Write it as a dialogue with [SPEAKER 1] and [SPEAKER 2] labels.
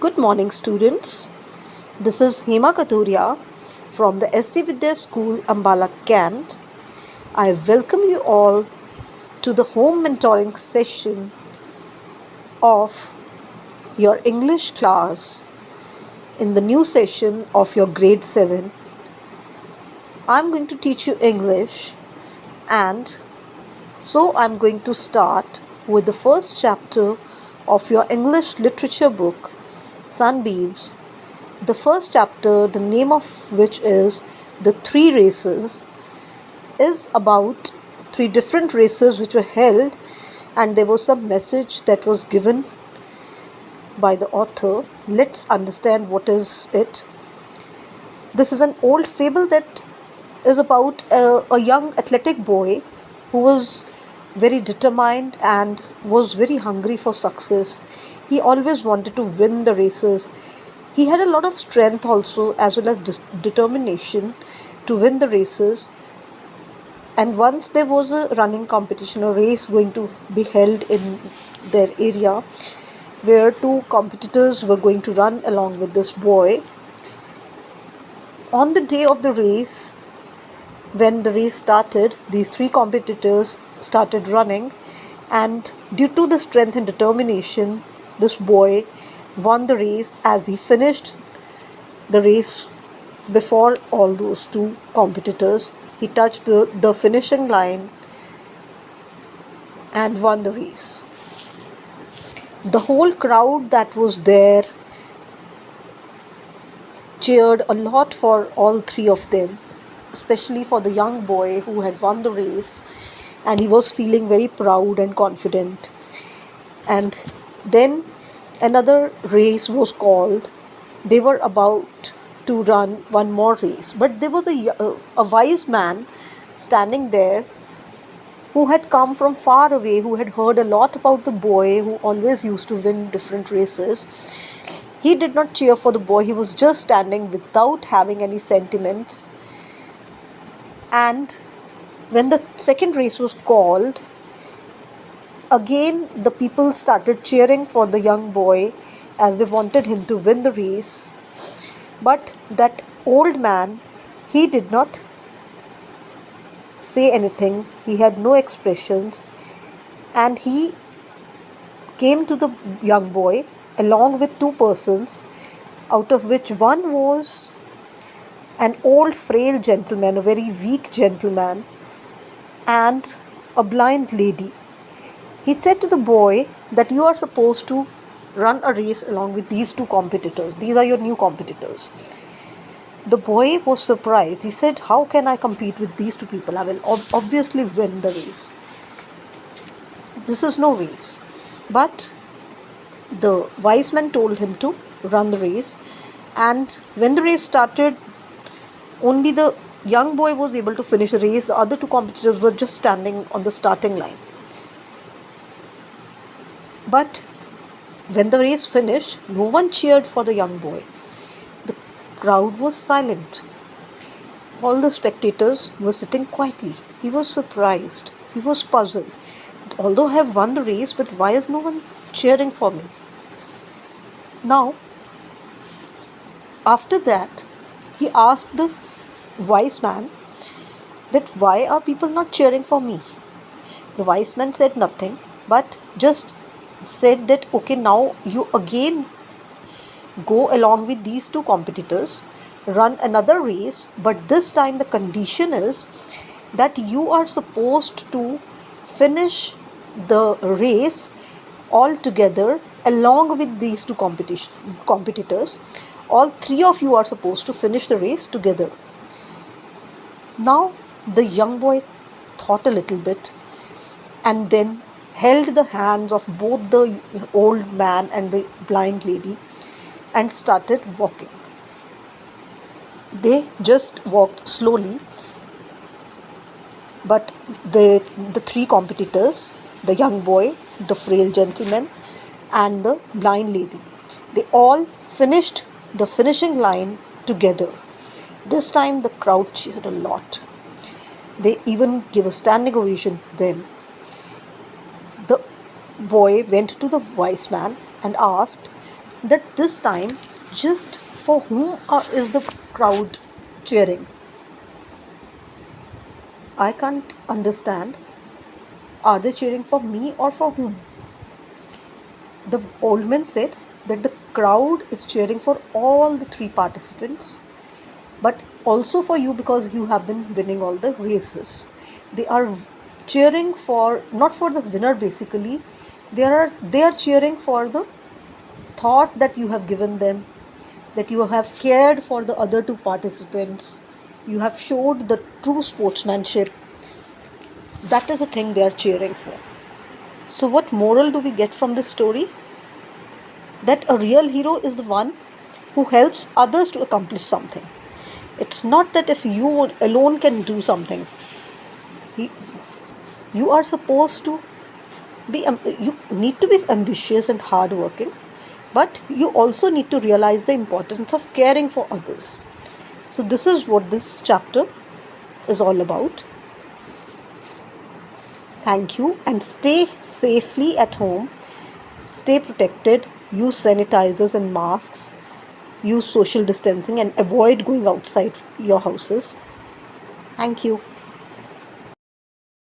[SPEAKER 1] Good morning, students. This is Hema Katuria from the SD Vidya School, Ambala, Kent. I welcome you all to the home mentoring session of your English class in the new session of your grade 7. I'm going to teach you English, and so I'm going to start with the first chapter of your English literature book, Sunbeams. The first chapter, the name of which is The Three Races, is about three different races which were held, and there was some message that was given by the author. Let's understand what is it. This is an old fable that is about a young athletic boy who was very determined and was very hungry for success. He always wanted to win the races. He had a lot of strength also, as well as determination to win the races. And once there was a running competition, a race going to be held in their area, where two competitors were going to run along with this boy. On the day of the race, when the race started, these three competitors started running, and due to the strength and determination, this boy won the race as he finished the race before all those two competitors. He touched the finishing line and won the race. The whole crowd that was there cheered a lot for all three of them, especially for the young boy who had won the race, and he was feeling very proud and confident. And then another race was called. They were about to run one more race, but there was a wise man standing there who had come from far away, who had heard a lot about the boy who always used to win different races. He did not cheer for the boy, he was just standing without having any sentiments. And when the second race was called, again the people started cheering for the young boy as they wanted him to win the race. But that old man, he did not say anything, he had no expressions, and he came to the young boy along with two persons, out of which one was an old frail gentleman, a very weak gentleman, and a blind lady. He said to the boy that you are supposed to run a race along with these two competitors. These are your new competitors. The boy was surprised. He said, how can I compete with these two people? I will obviously win the race. This is no race. But the wise man told him to run the race. And when the race started, only the young boy was able to finish the race. The other two competitors were just standing on the starting line. But when the race finished, no one cheered for the young boy. The crowd was silent. All the spectators were sitting quietly. He was surprised. He was puzzled. Although I have won the race, but why is no one cheering for me? Now, after that, he asked the wise man that why are people not cheering for me? The wise man said nothing, but just said that okay, now you again go along with these two competitors, run another race, but this time the condition is that you are supposed to finish the race all together along with these two competitors. All three of you are supposed to finish the race together. Now the young boy thought a little bit and then held the hands of both the old man and the blind lady and started walking. They just walked slowly, but the three competitors, the young boy, the frail gentleman, and the blind lady, they all finished the finishing line together. This time the crowd cheered a lot. They even gave a standing ovation to them. The boy went to the wise man and asked that this time, just for whom is the crowd cheering? I can't understand. Are they cheering for me or for whom? The old man said that the crowd is cheering for all the three participants, but also for you because you have been winning all the races. They are cheering for, not for the winner basically, they are cheering for the thought that you have given them, that you have cared for the other two participants, you have showed the true sportsmanship. That is the thing they are cheering for. So, what moral do we get from this story? That a real hero is the one who helps others to accomplish something. It's not that if you alone can do something, you are supposed to you need to be ambitious and hardworking, but you also need to realize the importance of caring for others. So, this is what this chapter is all about. Thank you, and stay safely at home. Stay protected. Use sanitizers and masks. Use social distancing and avoid going outside your houses. Thank you.